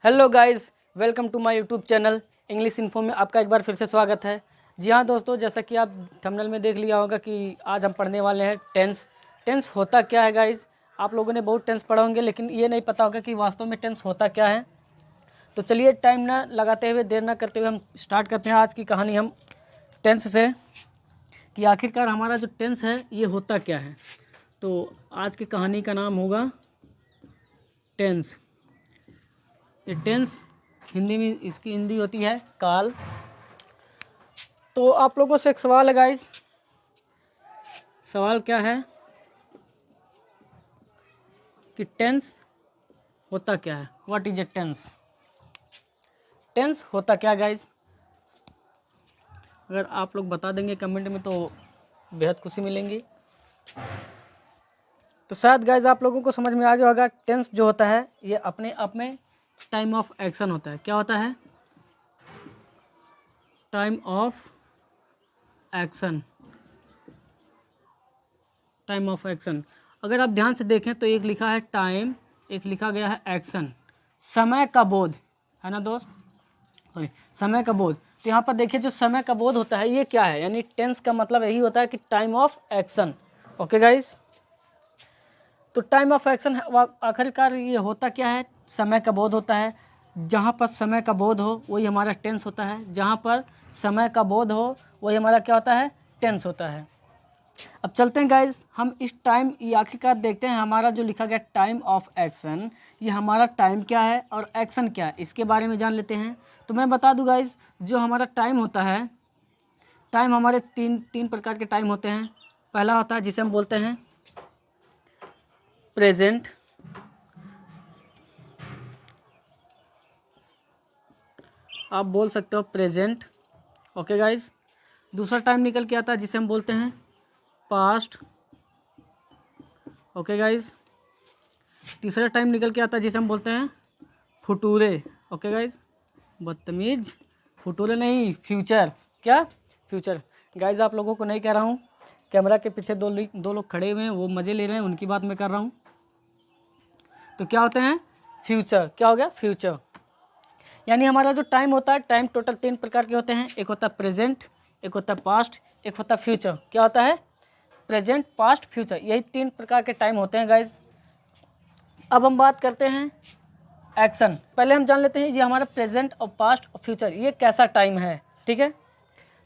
Hello guys, welcome to my YouTube channel English info में आपका एक बार फिर से स्वागत है। जी हाँ दोस्तों, जैसा कि आप थंबनेल में देख लिया होगा कि आज हम पढ़ने वाले हैं टेंस। टेंस होता क्या है गाइस? आप लोगों ने बहुत टेंस पढ़ा होंगे, लेकिन ये नहीं पता होगा कि वास्तव में टेंस होता क्या है। तो चलिए टाइम ना लगाते हुए, देर ना करते हुए हम स्टार्ट करते हैं आज की कहानी हम टेंस से, कि आखिरकार हमारा जो टेंस है ये होता क्या है। तो आज की कहानी का नाम होगा टेंस। ये टेंस हिंदी में, इसकी हिंदी होती है काल। तो आप लोगों से एक सवाल है गाइस। सवाल क्या है कि टेंस होता क्या है? What is a tense? Tense होता क्या गाइस? अगर आप लोग बता देंगे कमेंट में तो बेहद खुशी मिलेंगी। तो शायद गाइस आप लोगों को समझ में आ गया होगा, टेंस जो होता है ये अपने आप में टाइम ऑफ एक्शन होता है। क्या होता है? Time of action. Time of action. अगर आप ध्यान से देखें तो एक लिखा है टाइम, एक लिखा गया है एक्शन। समय का बोध है ना दोस्त, सॉरी, समय का बोध। तो यहाँ पर देखिए जो समय का बोध होता है ये क्या है, यानी टेंस का मतलब यही होता है कि time of action. Okay guys, तो टाइम ऑफ एक्शन आखिरकार ये होता क्या है? समय का बोध होता है। जहाँ पर समय का बोध हो वही हमारा टेंस होता है। जहाँ पर समय का बोध हो वही हमारा क्या होता है? टेंस होता है। अब चलते हैं गाइज, हम इस टाइम ये आखिरकार देखते हैं हमारा जो लिखा गया टाइम ऑफ एक्शन, ये हमारा टाइम क्या है और एक्शन क्या है, इसके बारे में जान लेते हैं। तो मैं बता दूं गाइज, जो हमारा टाइम होता है, टाइम हमारे तीन प्रकार के टाइम होते हैं। पहला होता है जिसे हम बोलते हैं प्रेजेंट। आप बोल सकते हो प्रेजेंट। ओके गाइज, दूसरा टाइम निकल के आता है जिसे हम बोलते हैं पास्ट। ओके गाइज, तीसरा टाइम निकल के आता है जिसे हम बोलते हैं फुटूरे। ओके गाइज, बदतमीज, फुटूरे नहीं, फ्यूचर। क्या? फ्यूचर। गाइज आप लोगों को नहीं कह रहा हूँ, कैमरा के पीछे दो लोग खड़े हुए हैं, वो मज़े ले रहे हैं, उनकी बात मैं कर रहा हूँ। तो क्या होते हैं? फ्यूचर। क्या हो गया? फ्यूचर। यानी हमारा जो टाइम होता है, टाइम टोटल तीन प्रकार के होते हैं। एक होता है प्रेजेंट, एक होता है पास्ट, एक होता है फ्यूचर। क्या होता है? प्रेजेंट, पास्ट, फ्यूचर, यही तीन प्रकार के टाइम होते हैं गाइज। अब हम बात करते हैं एक्शन। पहले हम जान लेते हैं ये हमारा प्रेजेंट और पास्ट और फ्यूचर ये कैसा टाइम है। ठीक है,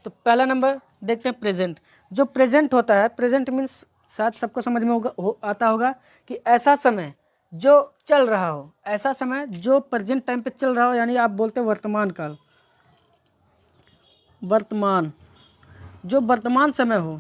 तो पहला नंबर देखते हैं प्रेजेंट। जो प्रेजेंट होता है, प्रेजेंट मीन्स शायद सबको समझ में आता होगा कि ऐसा समय जो चल रहा हो, ऐसा समय जो प्रेजेंट टाइम पे चल रहा हो, यानी आप बोलते हैं वर्तमान काल। वर्तमान, जो वर्तमान समय हो,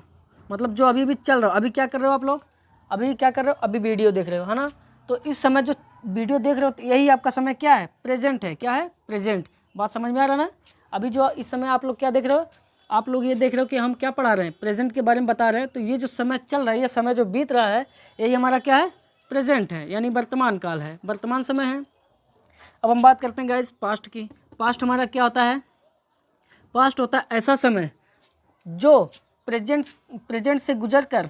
मतलब जो अभी भी चल रहा हो। अभी क्या कर रहे हो आप लोग? अभी क्या कर रहे हो? अभी वीडियो देख रहे हो, है ना? तो इस समय जो वीडियो देख रहे हो तो यही आपका समय क्या है? प्रेजेंट है। क्या है? प्रेजेंट। बात समझ में आ रहा है ना? अभी जो इस समय आप लोग क्या देख रहे हो? आप लोग ये देख रहे हो कि हम क्या पढ़ा रहे हैं, प्रेजेंट के बारे में बता रहे हैं। तो ये जो समय चल रहा है, ये समय जो बीत रहा है, यही हमारा क्या है? प्रेजेंट है, यानी वर्तमान काल है, वर्तमान समय है। अब हम बात करते हैं गाइस पास्ट की। पास्ट हमारा क्या होता है? पास्ट होता है ऐसा समय जो प्रेजेंट से गुजर कर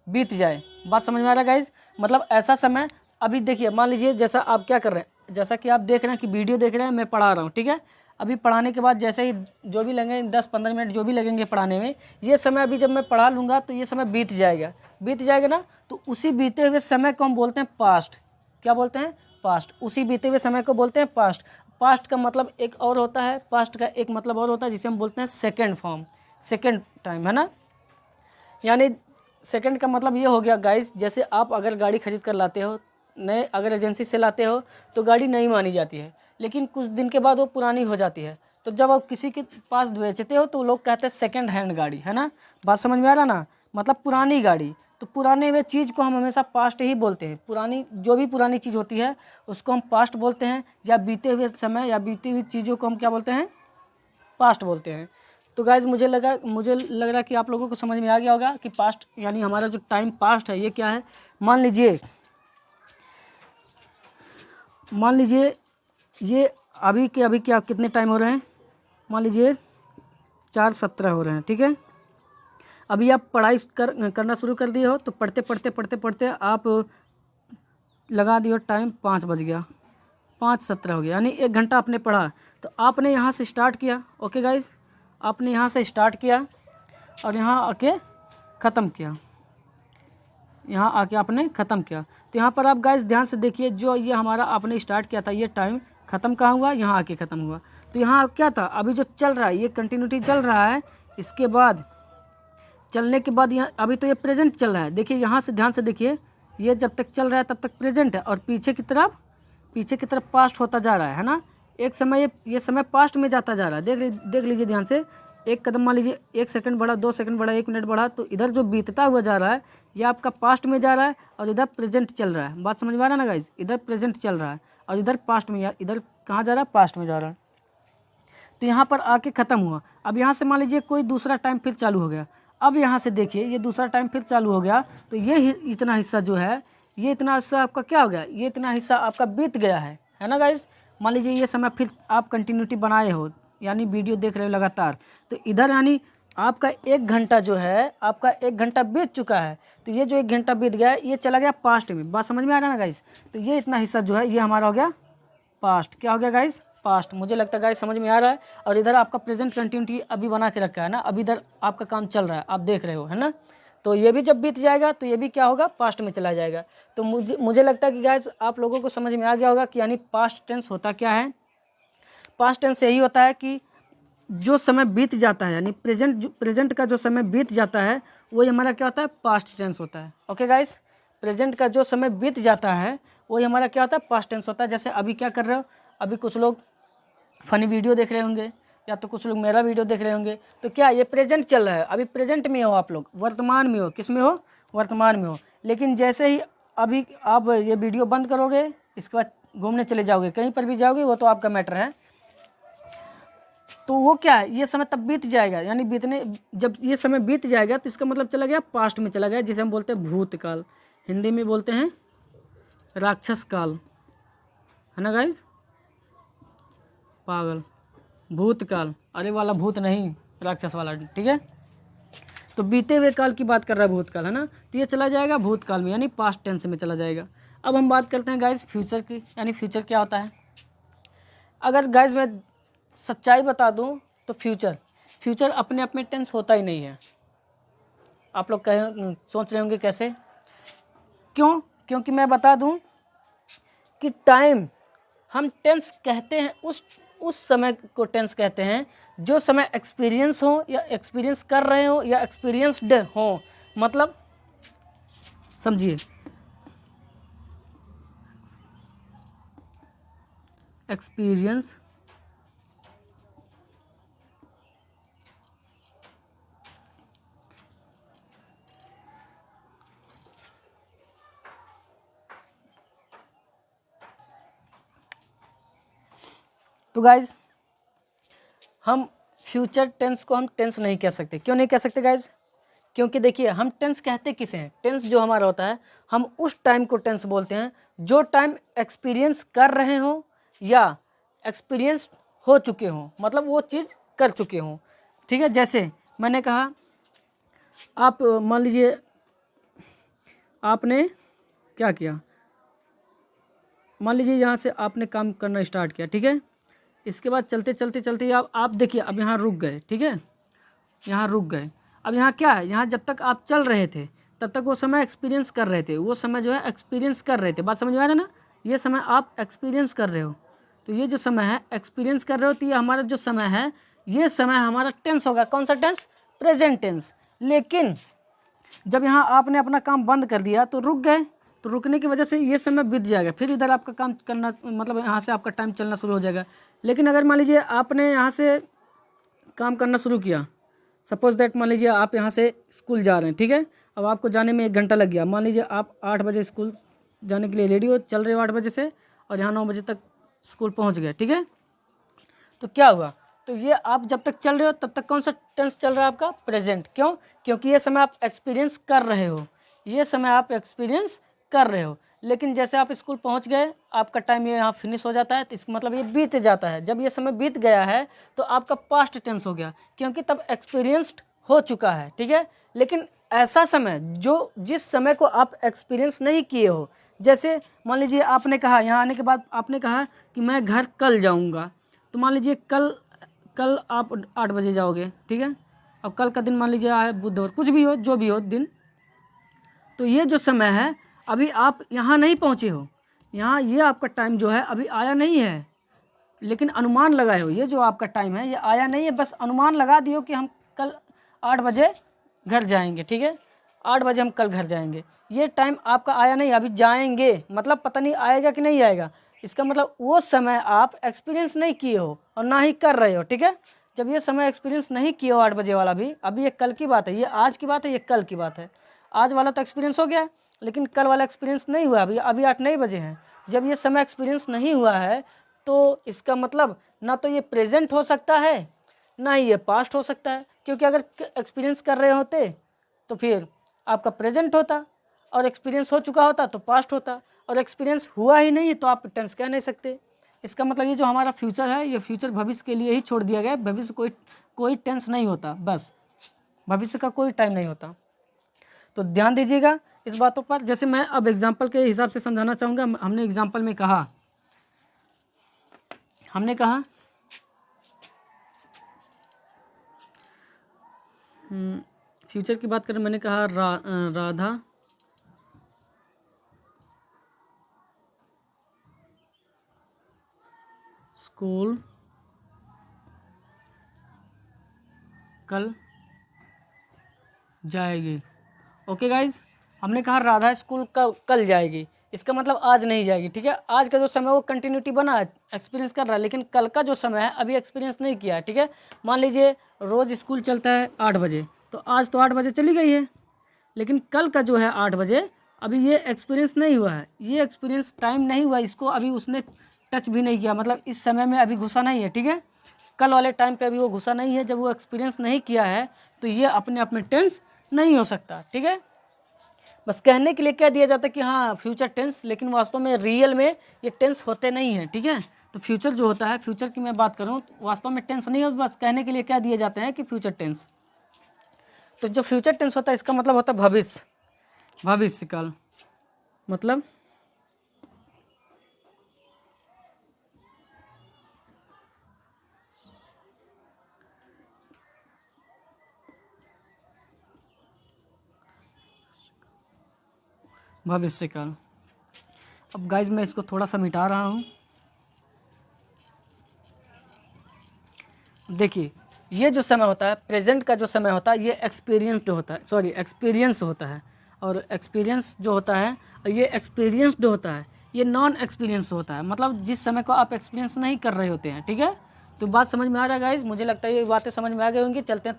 बीत जाए। बात समझ में आ रहा है गाइज? मतलब ऐसा समय, अभी देखिए, मान लीजिए जैसा आप क्या कर रहे हैं, जैसा कि आप देख रहे हैं कि वीडियो देख रहे हैं, मैं पढ़ा रहा हूँ, ठीक है। अभी पढ़ाने के बाद जैसे ही जो भी लगेंगे 10-15 मिनट जो भी लगेंगे पढ़ाने में, ये समय अभी जब मैं पढ़ा लूँगा तो ये समय बीत जाएगा। बीत जाएगा ना, तो उसी बीते हुए समय को हम बोलते हैं पास्ट। क्या बोलते हैं? पास्ट। उसी बीते हुए समय को बोलते हैं पास्ट। पास्ट का मतलब एक और होता है, पास्ट का एक मतलब और होता है जिसे हम बोलते हैं सेकेंड फॉर्म, सेकेंड टाइम, है ना। यानी सेकंड का मतलब ये हो गया गाइस, जैसे आप अगर गाड़ी खरीद कर लाते हो, नए अगर एजेंसी से लाते हो तो गाड़ी नई मानी जाती है, लेकिन कुछ दिन के बाद वो पुरानी हो जाती है। तो जब आप किसी के पास बेचते हो तो लोग कहते हैं सेकंड हैंड गाड़ी, है ना। बात समझ में आ रहा ना, मतलब पुरानी गाड़ी। तो पुराने वे चीज़ को हम हमेशा पास्ट ही बोलते हैं। पुरानी जो भी पुरानी चीज़ होती है उसको हम पास्ट बोलते हैं, या बीते हुए समय या बीती हुई चीज़ों को हम क्या बोलते हैं? पास्ट बोलते हैं। तो गाइज मुझे लग रहा कि आप लोगों को समझ में आ गया होगा कि पास्ट यानी हमारा जो टाइम पास्ट है ये क्या है। मान लीजिए ये अभी के अभी क्या कितने टाइम हो रहे हैं? मान लीजिए 4:17 हो रहे हैं, ठीक है। अभी आप पढ़ाई करना शुरू कर दिए हो, तो पढ़ते पढ़ते आप लगा दिए टाइम 5 बज गया। 5:17 हो गया, यानी 1 घंटा आपने पढ़ा। तो आपने यहाँ से स्टार्ट किया, ओके गाइस, आपने यहाँ से स्टार्ट किया और यहाँ आके ख़त्म किया, यहाँ आके आपने ख़त्म किया। तो यहाँ पर आप गाइस ध्यान से देखिए, जो ये हमारा आपने स्टार्ट किया था, ये टाइम ख़त्म कहाँ हुआ, यहाँ आके ख़त्म हुआ। तो यहाँ क्या था, अभी जो चल रहा है ये कंटिन्यूटी चल रहा है, इसके बाद चलने के बाद यहाँ अभी तो ये प्रेजेंट चल रहा है। देखिए यहाँ से ध्यान से देखिए, ये जब तक चल रहा है तब तक प्रेजेंट है, और पीछे की तरफ पास्ट होता जा रहा है ना। एक समय ये समय पास्ट में जाता जा रहा है। देख लीजिए ध्यान से, एक कदम मान लीजिए 1 सेकंड बढ़ा, 2 सेकंड बढ़ा, 1 मिनट बढ़ा, तो इधर जो बीतता हुआ जा रहा है ये आपका पास्ट में जा रहा है और इधर प्रेजेंट चल रहा है। बात समझ में आ रहा है ना गाइज, इधर प्रेजेंट चल रहा है और इधर पास्ट में, इधर कहाँ जा रहा है, पास्ट में जा रहा है। तो यहाँ पर आके ख़त्म हुआ। अब यहाँ से मान लीजिए कोई दूसरा टाइम फिर चालू हो गया। अब यहाँ से देखिए ये दूसरा टाइम फिर चालू हो गया, तो ये इतना हिस्सा जो है, ये इतना हिस्सा आपका क्या हो गया, ये इतना हिस्सा आपका बीत गया है ना गाइज। मान लीजिए ये समय फिर आप कंटिन्यूटी बनाए हो, यानी वीडियो देख रहे हो लगातार, तो इधर यानी आपका 1 घंटा जो है, आपका 1 घंटा बीत चुका है। तो ये जो 1 घंटा बीत गया ये चला गया पास्ट में। बात समझ में आ रहा है ना गाइज। तो ये इतना हिस्सा जो है ये हमारा हो गया पास्ट। क्या हो गया गाइज, पास्ट। मुझे लगता है गाइज समझ में आ रहा है। और इधर आपका प्रेजेंट कंटिन्यूटी अभी बना के रखा है ना, अभी इधर आपका काम चल रहा है, आप देख रहे हो, है ना। तो ये भी जब बीत जाएगा तो ये भी क्या होगा, पास्ट में चला जाएगा। तो मुझे लगता है कि गाइज आप लोगों को समझ में आ गया होगा कि यानी पास्ट टेंस होता क्या है। पास्ट टेंस यही होता है कि जो समय बीत जाता है, यानी प्रेजेंट का जो समय बीत जाता है वही हमारा क्या होता है, पास्ट टेंस होता है। ओके गाइज, प्रेजेंट का जो समय बीत जाता है वही हमारा क्या होता है, पास्ट टेंस होता है। जैसे अभी क्या कर रहे हो, अभी कुछ लोग फनी वीडियो देख रहे होंगे या तो कुछ लोग मेरा वीडियो देख रहे होंगे, तो क्या ये प्रेजेंट चल रहा है, अभी प्रेजेंट में हो आप लोग, वर्तमान में हो। किस में हो, वर्तमान में हो। लेकिन जैसे ही अभी आप ये वीडियो बंद करोगे, इसके बाद घूमने चले जाओगे, कहीं पर भी जाओगे, वो तो आपका मैटर है, तो वो क्या है, ये समय तब बीत जाएगा। यानी जब ये समय बीत जाएगा तो इसका मतलब चला गया पास्ट में चला गया, जिसे हम बोलते हैं भूतकाल, हिंदी में बोलते हैं राक्षस काल, है ना गाइस, पागल, भूतकाल, अरे वाला भूत नहीं, राक्षस वाला, ठीक है। तो बीते हुए काल की बात कर रहा है भूतकाल, है ना। तो ये चला जाएगा भूतकाल में, यानी पास्ट टेंस में चला जाएगा। अब हम बात करते हैं गाइस फ्यूचर की, यानी फ्यूचर क्या होता है। अगर गाइस मैं सच्चाई बता दूं तो फ्यूचर अपने आप में टेंस होता ही नहीं है। आप लोग सोच रहे होंगे कैसे, क्यों, क्योंकि मैं बता दूं कि टाइम हम टेंस कहते हैं, उस समय को टेंस कहते हैं जो समय एक्सपीरियंस हो या एक्सपीरियंस कर रहे हो या एक्सपीरियंसड हो। मतलब समझिए, एक्सपीरियंस तो गाइज हम फ्यूचर टेंस को हम टेंस नहीं कह सकते। क्यों नहीं कह सकते गाइज, क्योंकि देखिए हम टेंस कहते किसे हैं, टेंस जो हमारा होता है, हम उस टाइम को टेंस बोलते हैं जो टाइम एक्सपीरियंस कर रहे हो या एक्सपीरियंस हो चुके हों, मतलब वो चीज़ कर चुके हों, ठीक है। जैसे मैंने कहा, आप मान लीजिए आपने क्या किया, मान लीजिए यहाँ से आपने काम करना स्टार्ट किया, ठीक है। इसके बाद चलते चलते चलते आप देखिए अब यहाँ रुक गए, ठीक है, यहाँ रुक गए। अब यहाँ क्या है, यहाँ जब तक आप चल रहे थे तब तक वो समय एक्सपीरियंस कर रहे थे, वो समय जो है एक्सपीरियंस कर रहे थे। बात समझ में आ रहा है ना, ये समय आप एक्सपीरियंस कर रहे हो, तो ये जो समय है एक्सपीरियंस कर रहे हो, तो ये हमारा जो समय है, ये समय हमारा टेंस होगा। कौन सा टेंस, प्रेजेंट टेंस। लेकिन जब यहाँ आपने अपना काम बंद कर दिया तो रुक गए, तो रुकने की वजह से ये समय बीत जाएगा, फिर इधर आपका काम करना, मतलब यहाँ से आपका टाइम चलना शुरू हो जाएगा। लेकिन अगर मान लीजिए आपने यहाँ से काम करना शुरू किया, सपोज दैट मान लीजिए आप यहाँ से स्कूल जा रहे हैं, ठीक है। अब आपको जाने में 1 घंटा लग गया, मान लीजिए आप 8 बजे स्कूल जाने के लिए रेडी हो, चल रहे हो 8 बजे से, और यहाँ 9 बजे तक स्कूल पहुँच गए, ठीक है। तो क्या हुआ, तो ये आप जब तक चल रहे हो तब तक कौन सा टेंस चल रहा है आपका, प्रेजेंट। क्यों, क्योंकि ये समय आप एक्सपीरियंस कर रहे हो, ये समय आप एक्सपीरियंस कर रहे हो। लेकिन जैसे आप स्कूल पहुंच गए, आपका टाइम ये यहाँ फिनिश हो जाता है, तो इसका मतलब ये बीत जाता है। जब ये समय बीत गया है तो आपका पास्ट टेंस हो गया, क्योंकि तब एक्सपीरियंस्ड हो चुका है, ठीक है। लेकिन ऐसा समय जिस समय को आप एक्सपीरियंस नहीं किए हो, जैसे मान लीजिए आपने कहा, यहाँ आने के बाद आपने कहा कि मैं घर कल जाऊँगा, तो मान लीजिए कल आप 8 बजे जाओगे, ठीक है। अब कल का दिन मान लीजिए आए बुधवार, कुछ भी हो, जो भी हो दिन, तो ये जो समय है अभी आप यहाँ नहीं पहुँचे हो, यहाँ ये आपका टाइम जो है अभी आया नहीं है, लेकिन अनुमान लगाए हो। ये जो आपका टाइम है ये आया नहीं है, बस अनुमान लगा दियो कि हम कल 8 बजे घर जाएंगे, ठीक है, 8 बजे हम कल घर जाएंगे। ये टाइम आपका आया नहीं, अभी जाएंगे, मतलब पता नहीं आएगा कि नहीं आएगा। इसका मतलब वो समय आप एक्सपीरियंस नहीं किए हो और ना ही कर रहे हो, ठीक है। जब ये समय एक्सपीरियंस नहीं किए हो 8 बजे वाला भी, अभी ये कल की बात है, ये आज की बात है, ये कल की बात है। आज वाला तो एक्सपीरियंस हो गया, लेकिन कल वाला एक्सपीरियंस नहीं हुआ। अभी 8 नहीं बजे हैं। जब ये समय एक्सपीरियंस नहीं हुआ है तो इसका मतलब ना तो ये प्रेजेंट हो सकता है, ना ही ये पास्ट हो सकता है, क्योंकि अगर एक्सपीरियंस कर रहे होते तो फिर आपका प्रेजेंट होता, और एक्सपीरियंस हो चुका होता तो पास्ट होता, और एक्सपीरियंस हुआ ही नहीं तो आप टेंस कह नहीं सकते। इसका मतलब ये जो हमारा फ्यूचर है, ये फ्यूचर भविष्य के लिए ही छोड़ दिया गया है। भविष्य कोई टेंस नहीं होता, बस भविष्य का कोई टाइम नहीं होता। तो ध्यान दीजिएगा इस बातों पर। जैसे मैं अब एग्जाम्पल के हिसाब से समझाना चाहूँगा। हमने एग्जाम्पल में कहा, फ्यूचर की बात करें, मैंने कहा राधा स्कूल कल जाएगी। ओके गाइज, हमने कहा राधा स्कूल कल जाएगी, इसका मतलब आज नहीं जाएगी, ठीक है। आज का जो समय वो कंटिन्यूटी बना है, एक्सपीरियंस कर रहा है, लेकिन कल का जो समय है अभी एक्सपीरियंस नहीं किया है, ठीक है। मान लीजिए रोज़ स्कूल चलता है 8 बजे, तो आज तो 8 बजे चली गई है, लेकिन कल का जो है 8 बजे, अभी ये एक्सपीरियंस नहीं हुआ है, ये एक्सपीरियंस टाइम नहीं हुआ, इसको अभी उसने टच भी नहीं किया, मतलब इस समय में अभी घुसा नहीं है, ठीक है। कल वाले टाइम पे अभी वो घुसा नहीं है। जब वो एक्सपीरियंस नहीं किया है तो ये अपने आप में टेंस नहीं हो सकता, ठीक है। बस कहने के लिए कह दिया जाता है कि हाँ फ्यूचर टेंस, लेकिन वास्तव में रियल में ये टेंस होते नहीं हैं, ठीक है। तो फ्यूचर जो होता है, फ्यूचर की मैं बात करूँ, वास्तव में टेंस नहीं हो, बस कहने के लिए कह दिए जाते हैं कि फ्यूचर टेंस। तो जो फ्यूचर टेंस होता है इसका मतलब होता है भविष्य, भविष्यकाल, मतलब भविष्यकाल। अब गाइज मैं इसको थोड़ा सा मिटा रहा हूँ। देखिए ये जो समय होता है, प्रेजेंट का जो समय होता है, ये एक्सपीरियंस्ड होता है, सॉरी एक्सपीरियंस होता है। और एक्सपीरियंस जो होता है, ये एक्सपीरियंस्ड होता है, ये नॉन एक्सपीरियंस होता है, मतलब जिस समय को आप एक्सपीरियंस नहीं कर रहे होते हैं, ठीक है। तो बात समझ में आ रहा है गाइज, मुझे लगता है ये बातें समझ में आ गई होंगी। चलते हैं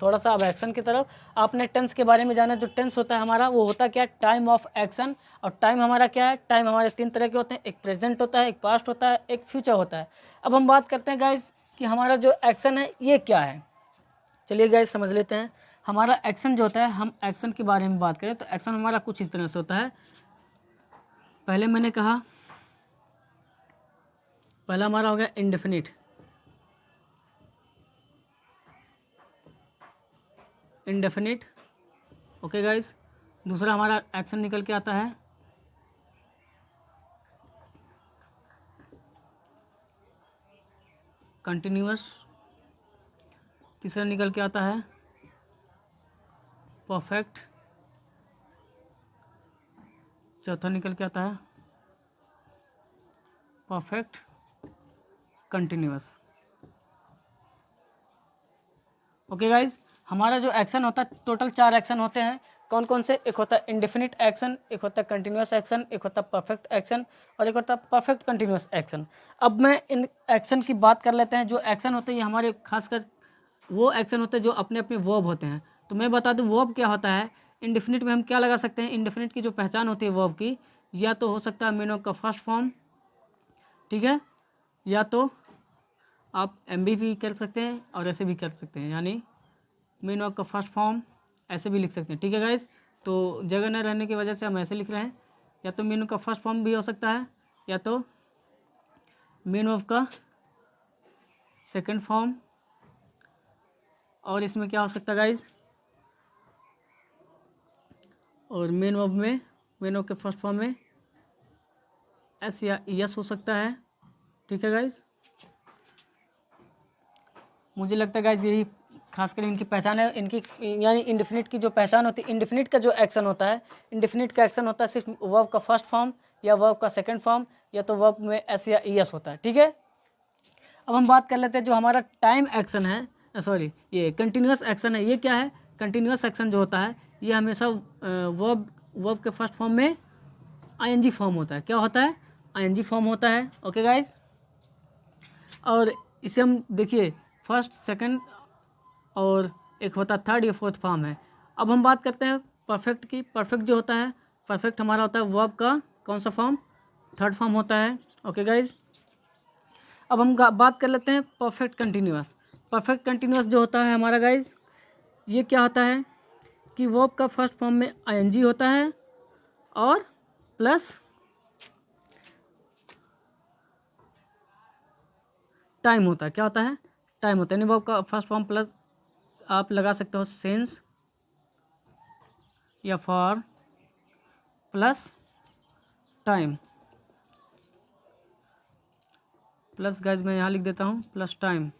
थोड़ा सा अब एक्शन की तरफ। आपने टेंस के बारे में जाना। जो टेंस होता है हमारा, वो होता क्या है, टाइम ऑफ एक्शन। और टाइम हमारा क्या है, टाइम हमारे 3 तरह के होते हैं, एक प्रेजेंट होता है, एक पास्ट होता है, एक फ्यूचर होता है। अब हम बात करते हैं गाइज कि हमारा जो एक्शन है ये क्या है। चलिए गाइस समझ लेते हैं। हमारा एक्शन जो होता है, हम एक्शन के बारे में बात करें तो एक्शन हमारा कुछ इस तरह से होता है। पहले मैंने कहा, पहला हमारा हो गया इंडेफिनिट, इंडेफिनिट। ओके गाइस, दूसरा हमारा एक्शन निकल के आता है कंटिन्यूअस। तीसरा निकल के आता है परफेक्ट। चौथा निकल के आता है परफेक्ट कंटिन्यूअस। ओके गाइज, हमारा जो एक्शन होता है, टोटल 4 एक्शन होते हैं। कौन कौन से? एक होता है इंडेफिनिट एक्शन, एक होता है कंटिन्यूअस एक्शन, एक होता है परफेक्ट एक्शन, और एक होता है परफेक्ट कंटिन्यूअस एक्शन। अब मैं इन एक्शन की बात कर लेते हैं। जो एक्शन होते हैं ये हमारे खासकर वो एक्शन होते हैं जो अपने अपने वर्ब होते हैं। तो मैं बता दूं वर्ब क्या होता है। इंडेफिनिट में हम क्या लगा सकते हैं, इंडेफिनिट की जो पहचान होती है वर्ब की, या तो हो सकता है मेन वर्ब का फर्स्ट फॉर्म, ठीक है, या तो आप एम भी कर सकते हैं और ऐसे भी कर सकते हैं, यानी मेन वर्ब का फर्स्ट फॉर्म ऐसे भी लिख सकते हैं, ठीक है गाइस। तो जगह न रहने की वजह से हम ऐसे लिख रहे हैं। या तो मेन वर्ब का फर्स्ट फॉर्म भी हो सकता है, या तो मेन वर्ब का सेकंड फॉर्म, और इसमें क्या हो सकता है गाइस, और मेन वर्ब के फर्स्ट फॉर्म में एस या यस हो सकता है। ठीक है गाइज, मुझे लगता है गाइज यही खासकर इनकी पहचान है। इनकी यानी इंडेफिनिट की जो पहचान होती है, इंडेफिनिट का जो एक्शन होता है, इंडेफिनिट का एक्शन होता है सिर्फ वर्ब का फर्स्ट फॉर्म या वर्ब का सेकंड फॉर्म या तो वर्ब में एस या यस होता है। ठीक है, अब हम बात कर लेते हैं जो हमारा टाइम एक्शन है, सॉरी ये कंटिन्यूस एक्शन है। ये क्या है? कंटिन्यूस एक्शन जो होता है ये हमेशा वर्ब के फर्स्ट फॉर्म में आईएनजी फॉर्म होता है। क्या होता है? आईएनजी फॉर्म होता है। ओके गाइज, और इसे हम देखिए फर्स्ट, सेकंड और एक होता है थर्ड या फोर्थ फॉर्म है। अब हम बात करते हैं परफेक्ट की। परफेक्ट जो होता है, परफेक्ट हमारा होता है वर्ब का कौन सा फॉर्म? थर्ड फॉर्म होता है। ओके गाइज, अब हम बात कर लेते हैं परफेक्ट कंटिन्यूअस। परफेक्ट कंटिन्यूअस जो होता है हमारा गाइज, ये क्या होता है कि वर्ब का फर्स्ट फॉर्म में आईएनजी होता है और प्लस टाइम होता है। क्या होता है? टाइम होता है। यानी वर्ब का फर्स्ट फॉर्म प्लस आप लगा सकते हो सेंस या for plus time, plus guys मैं यहाँ लिख देता हूँ प्लस टाइम।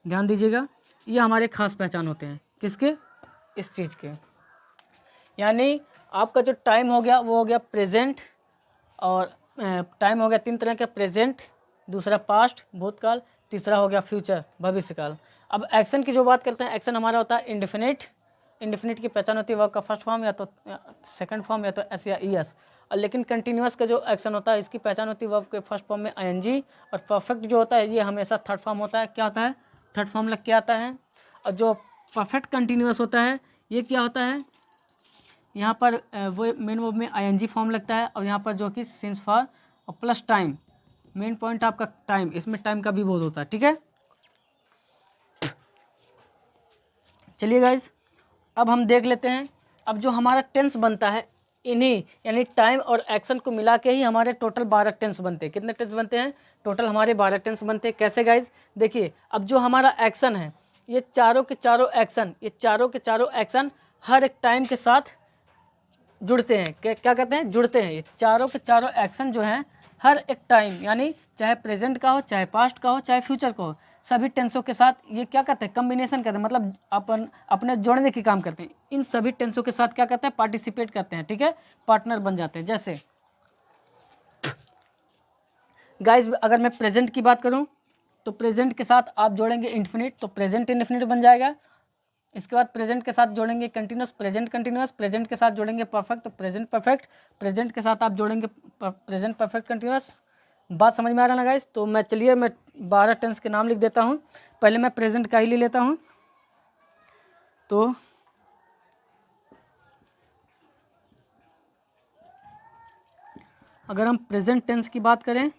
ध्यान दीजिएगा, ये हमारे खास पहचान होते हैं। किसके? इस चीज़ के। यानी आपका जो टाइम हो गया वो हो गया प्रेजेंट, और टाइम हो गया तीन तरह के, प्रेजेंट, दूसरा पास्ट भूतकाल, तीसरा हो गया फ्यूचर भविष्यकाल। अब एक्शन की जो बात करते हैं, एक्शन हमारा होता है इंडेफिनिट। इंडेफिनिट की पहचान होती है वर्ब का फर्स्ट फॉर्म या तो सेकंड फॉर्म या तो एस या ईएस। और लेकिन कंटिन्यूअस का जो एक्शन होता है इसकी पहचान होती है वर्ब के फर्स्ट फॉर्म में आईएनजी। और परफेक्ट जो होता है ये हमेशा थर्ड फॉर्म होता है। क्या होता है? थर्ड फॉर्म लग के आता है। और जो परफेक्ट कंटिन्यूअस होता है ये क्या होता है? यहाँ पर वो मेन वर्ब में आईएनजी फॉर्म लगता है और यहाँ पर जो कि सिंस फॉर और प्लस टाइम। मेन पॉइंट आपका टाइम, इसमें टाइम का भी बोध होता है। ठीक है, चलिए गाइज, अब हम देख लेते हैं। अब जो हमारा टेंस बनता है, इन्हीं यानी टाइम और एक्शन को मिला के ही हमारे टोटल 12 टेंस बनते हैं। कितने टेंस बनते हैं? टोटल हमारे 12 टेंस बनते हैं। कैसे गाइज? देखिए, अब जो हमारा एक्शन है, ये चारों के चारों एक्शन, ये चारों के चारों एक्शन हर एक टाइम के साथ जुड़ते हैं। क्या कहते हैं? जुड़ते हैं। ये चारों के चारों एक्शन जो हैं हर एक टाइम, यानी चाहे प्रेजेंट का हो, चाहे पास्ट का हो, चाहे फ्यूचर का हो, सभी टेंसों के साथ ये क्या करते हैं? कम्बिनेशन करते हैं, मतलब अपन अपने जोड़ने की काम करते हैं। इन सभी टेंसों के साथ क्या करते हैं? पार्टिसिपेट करते हैं। ठीक है, पार्टनर बन जाते हैं। जैसे गाइस, अगर मैं प्रेजेंट की बात करूं तो प्रेजेंट के साथ आप जोड़ेंगे इन्फिनिट, तो प्रेजेंट इन्फिनिट बन जाएगा। इसके बाद प्रेजेंट के साथ जोड़ेंगे कंटिन्यूस, प्रेजेंट कंटिन्यूस। प्रेजेंट के साथ जोड़ेंगे परफेक्ट, तो प्रेजेंट परफेक्ट। प्रेजेंट के साथ आप जोड़ेंगे प्रेजेंट परफेक्ट कंटिन्यूस। बात समझ में आ रहा ना गाइस? तो मैं 12 टेंस के नाम लिख देता हूँ। पहले मैं प्रेजेंट का ही ले लेता हूँ। तो अगर हम प्रेजेंट टेंस की बात करें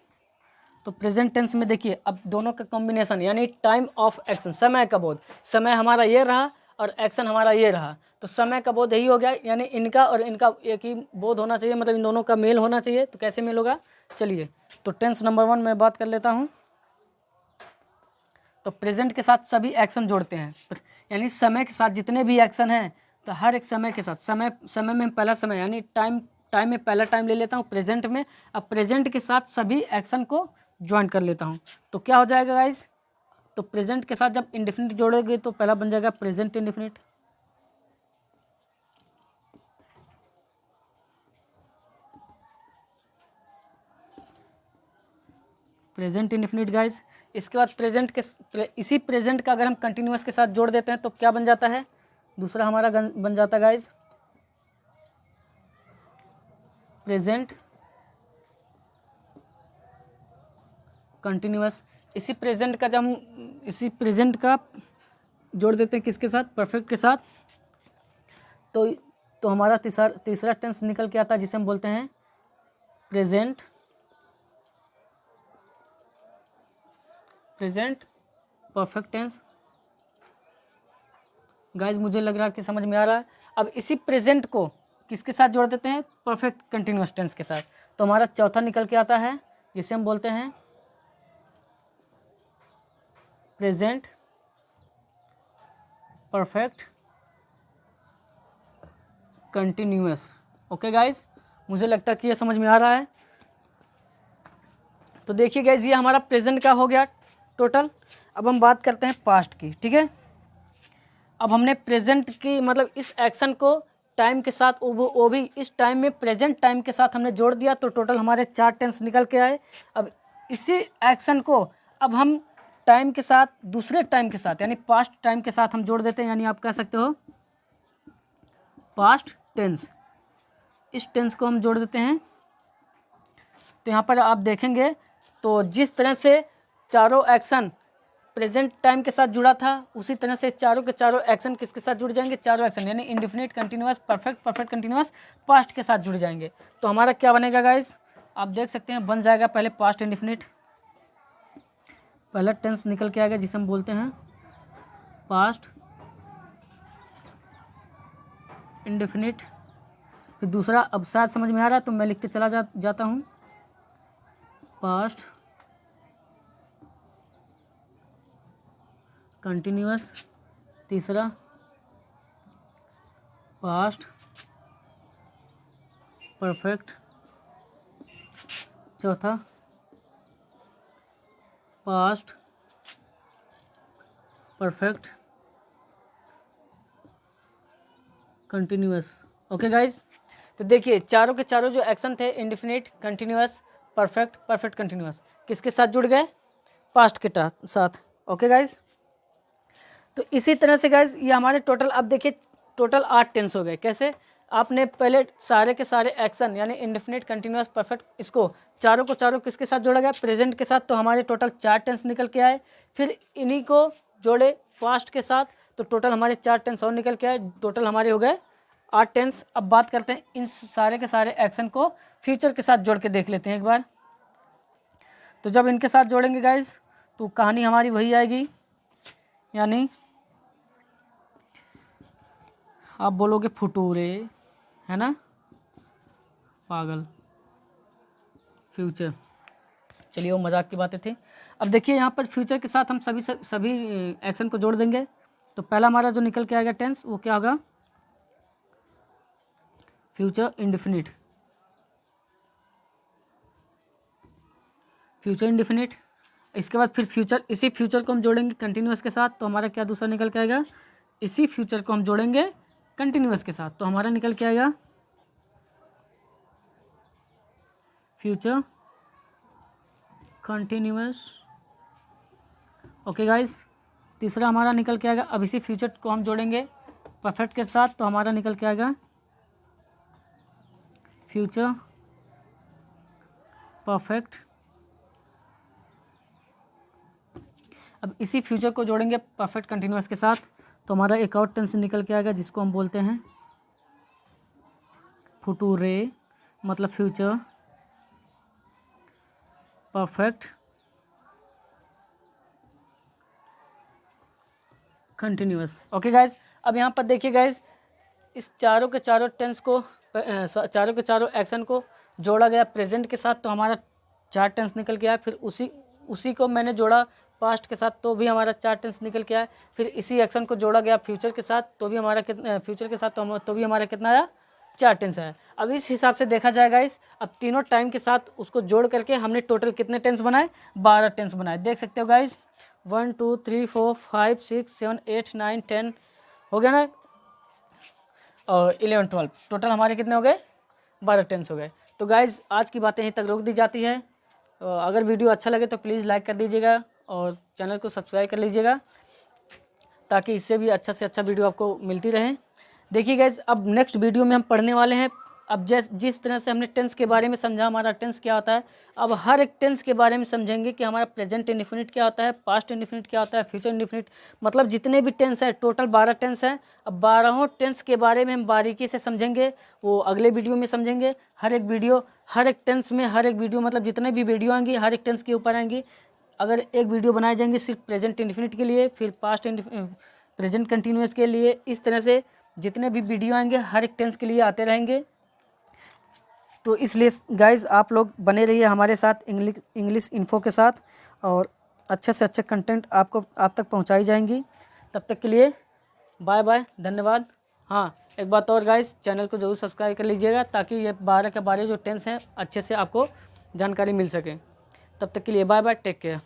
तो प्रेजेंट टेंस में देखिए, अब दोनों का कॉम्बिनेशन यानी टाइम ऑफ एक्शन, समय का बोध। समय हमारा ये रहा और एक्शन हमारा ये रहा, तो समय का बोध यही हो गया। यानी इनका और इनका एक ही बोध होना चाहिए, मतलब इन दोनों का मेल होना चाहिए। तो कैसे मेल होगा? चलिए, तो टेंस नंबर 1 में बात कर लेता हूँ। तो प्रेजेंट के साथ सभी एक्शन जोड़ते हैं, यानी समय के साथ जितने भी एक्शन हैं, तो हर एक समय के साथ, समय में पहला समय यानी टाइम में पहला टाइम ले लेता हूँ प्रेजेंट में। अब प्रेजेंट के साथ सभी एक्शन को ज्वाइन कर लेता हूँ, तो क्या हो जाएगा गाइज? तो प्रेजेंट के साथ जब इंडेफिनिट जोड़ोगे तो पहला बन जाएगा present indefinite. Present indefinite guys. इसके बाद प्रेजेंट के इसी प्रेजेंट का अगर हम कंटिन्यूअस के साथ जोड़ देते हैं तो क्या बन जाता है? दूसरा हमारा बन जाता है गाइज प्रेजेंट कंटिन्यूअस। इसी प्रेजेंट का जब हम इसी प्रेजेंट का जोड़ देते हैं किसके साथ? परफेक्ट के साथ, तो हमारा तीसरा टेंस निकल के आता है जिसे हम बोलते हैं प्रेजेंट परफेक्ट टेंस। गाइज, मुझे लग रहा है कि समझ में आ रहा है। अब इसी प्रेजेंट को किसके साथ जोड़ देते हैं? परफेक्ट कंटिन्यूअस टेंस के साथ, तो हमारा चौथा निकल के आता है जिसे हम बोलते हैं present perfect continuous. Okay guys, मुझे लगता है कि ये समझ में आ रहा है। तो देखिए गाइज ये हमारा प्रेजेंट का हो गया टोटल। अब हम बात करते हैं पास्ट की, ठीक है। अब हमने प्रेजेंट की मतलब इस एक्शन को टाइम के साथ वो भी इस टाइम में प्रेजेंट टाइम के साथ हमने जोड़ दिया, तो टोटल हमारे 4 टेंस निकल के आए। अब इसी एक्शन को अब हम टाइम के साथ दूसरे टाइम के साथ यानी पास्ट टाइम के साथ हम जोड़ देते हैं, यानी आप कह सकते हो पास्ट टेंस। इस टेंस को हम जोड़ देते हैं। तो यहाँ पर आप देखेंगे तो जिस तरह से चारों एक्शन प्रेजेंट टाइम के साथ जुड़ा था, उसी तरह से चारों के चारों एक्शन किसके साथ जुड़ जाएंगे, चारों एक्शन यानी indefinite, continuous, perfect, perfect continuous past के साथ जुड़ जाएंगे। तो हमारा क्या बनेगा गाइस, आप देख सकते हैं बन जाएगा पहले पास्ट इंडेफिनिट, पहला टेंस निकल के आएगा जिसे हम बोलते हैं पास्ट इंडेफिनिट। फिर दूसरा, अब शायद समझ में आ रहा है तो मैं लिखते चला जाता हूँ पास्ट कंटिन्यूअस, तीसरा पास्ट परफेक्ट, चौथा past perfect continuous. Okay guys, तो देखिए चारों के चारों जो एक्शन थे indefinite, continuous, perfect, perfect continuous किसके साथ जुड़ गए, पास्ट के साथ। ओके गाइज, तो इसी तरह से गाइज ये हमारे टोटल, अब देखिए टोटल 8 टेंस हो गए। कैसे, आपने पहले सारे के सारे एक्शन यानी इंडेफिनिट, कंटिन्यूअस, परफेक्ट, इसको चारों को चारों किसके साथ जोड़ा गया, प्रेजेंट के साथ, तो हमारे टोटल 4 टेंस निकल के आए। फिर इन्हीं को जोड़े पास्ट के साथ, तो टोटल हमारे 4 टेंस और निकल के आए, टोटल हमारे हो गए 8 टेंस। अब बात करते हैं इन सारे के सारे एक्शन को फ्यूचर के साथ जोड़ के देख लेते हैं एक बार। तो जब इनके साथ जोड़ेंगे गाइज तो कहानी हमारी वही आएगी, यानी आप बोलोगे फुटूरे, है ना, पागल, फ्यूचर। चलिए वो मजाक की बातें थी। अब देखिए यहाँ पर फ्यूचर के साथ हम सभी एक्शन को जोड़ देंगे। तो पहला हमारा जो निकल के आएगा टेंस वो क्या होगा, फ्यूचर इंडेफिनिट, फ्यूचर इंडेफिनिट। इसके बाद फिर फ्यूचर, इसी फ्यूचर को हम जोड़ेंगे कंटिन्यूअस के साथ, तो हमारा क्या दूसरा निकल के आएगा, इसी फ्यूचर को हम जोड़ेंगे कंटिन्यूअस के साथ, तो हमारा निकल के आएगा फ्यूचर कंटिन्यूअस। ओके गाइस, तीसरा हमारा निकल के आएगा, अब इसी फ्यूचर को हम जोड़ेंगे परफेक्ट के साथ, तो हमारा निकल के आएगा फ्यूचर परफेक्ट। अब इसी फ्यूचर को जोड़ेंगे परफेक्ट कंटिन्यूअस के साथ, तो हमारा एक और टेंस निकल के आएगा जिसको हम बोलते हैं फुटूरे, मतलब future perfect continuous. Okay guys, अब यहाँ पर देखिए गाइज इस चारों के चारों टेंस को चारों के चारों एक्शन को जोड़ा गया प्रेजेंट के साथ, तो हमारा 4 टेंस निकल के आया। फिर उसी को मैंने जोड़ा पास्ट के साथ, तो भी हमारा 4 टेंस निकल के आया। फिर इसी एक्शन को जोड़ा गया फ्यूचर के साथ, तो भी हमारा फ्यूचर के साथ तो भी हमारा कितना आया, 4 टेंस आया। अब इस हिसाब से देखा जाएगा अब तीनों टाइम के साथ उसको जोड़ करके हमने टोटल कितने टेंस बनाए, 12 टेंस बनाए। देख सकते हो गाइज 1 2 3 4 5 6 7 8 9 10 हो गया ना, और 11 12 टोटल हमारे कितने हो गए, 12 टेंस हो गए। तो गाइज आज की बातें यहीं तक रोक दी जाती है। अगर वीडियो अच्छा लगे तो प्लीज़ लाइक कर दीजिएगा और चैनल को सब्सक्राइब कर लीजिएगा, ताकि इससे भी अच्छा से अच्छा वीडियो आपको मिलती रहे। देखिए गाइज अब नेक्स्ट वीडियो में हम पढ़ने वाले हैं, अब जिस तरह से हमने टेंस के बारे में समझा, हमारा टेंस क्या होता है, अब हर एक टेंस के बारे में समझेंगे कि हमारा प्रेजेंट इंडेफिनिट क्या होता है, पास्ट इंडेफिनिट क्या होता है, फ्यूचर इंडेफिनिट, मतलब जितने भी टेंस हैं टोटल 12 टेंस हैं। अब 12 टेंस के बारे में हम बारीकी से समझेंगे, वो अगले वीडियो में समझेंगे। हर एक टेंस में हर एक वीडियो मतलब जितने भी वीडियो आएंगी हर एक टेंस के ऊपर आएंगी। अगर एक वीडियो बनाए जाएंगे सिर्फ प्रेजेंट इंडेफिनिट के लिए, फिर पास्ट प्रेजेंट कंटिन्यूअस के लिए, इस तरह से जितने भी वीडियो आएंगे हर एक टेंस के लिए आते रहेंगे। तो इसलिए गाइज़ आप लोग बने रहिए हमारे साथ इंग्लिश इन्फो के साथ, और अच्छे से अच्छे कंटेंट आप तक पहुंचाई जाएंगी। तब तक के लिए बाय बाय, धन्यवाद। हाँ, एक बात और गाइज़, चैनल को ज़रूर सब्सक्राइब कर लीजिएगा, ताकि ये 12 के 12 जो टेंस हैं अच्छे से आपको जानकारी मिल सके। तब तक के लिए बाय बाय, टेक केयर।